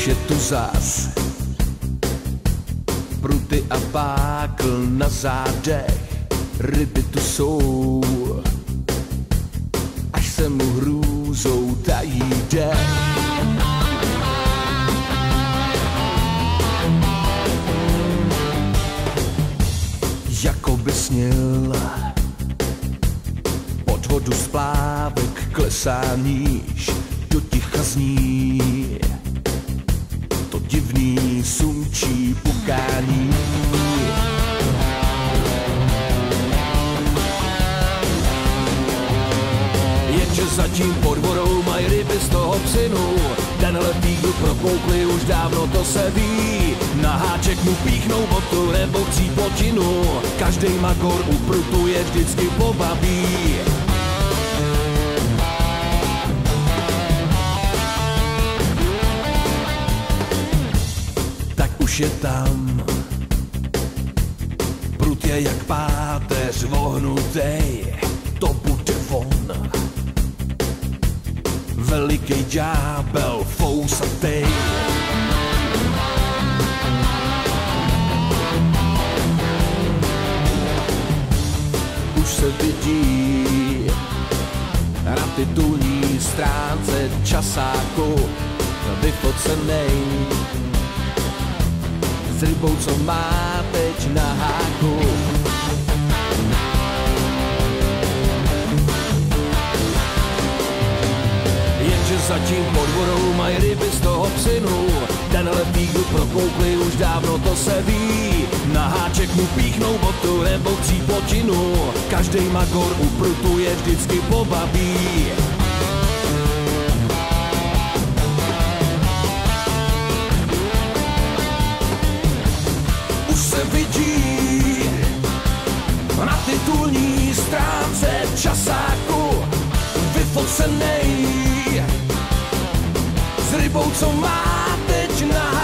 je tu zas pruty a pákl na zádech, ryby tu jsou, až se mu hrůzou tají dech. Jako by snil, pod vodu splávek klesá níž, do ticha zní to divný sumčí pukání. Jenže zatím pod vodou mají ryby z toho psinu, tenhle týgl prokoukli, už dávno to se ví. Na háček mu píchnou botu nebo cípotinu, každej magor u prutu je vždycky pobaví. Tak už je tam, prut je jak páteř vohnutej, to bude von. Velikej ďábel fousatej. Už se vidí na titulní stránce časáku vyfocenej s rybou, co má teď na háku. Jenže zatím pod vodou mají ryby z toho psinu, tenhle týgl prokoukli, už dávno to se ví. Na háček mu píchnou botu nebo cípotinu, každej magor u prutu je vždycky pobaví. Už se vidí na titulní stránce časáku vyfocenej s rybou, co má teď na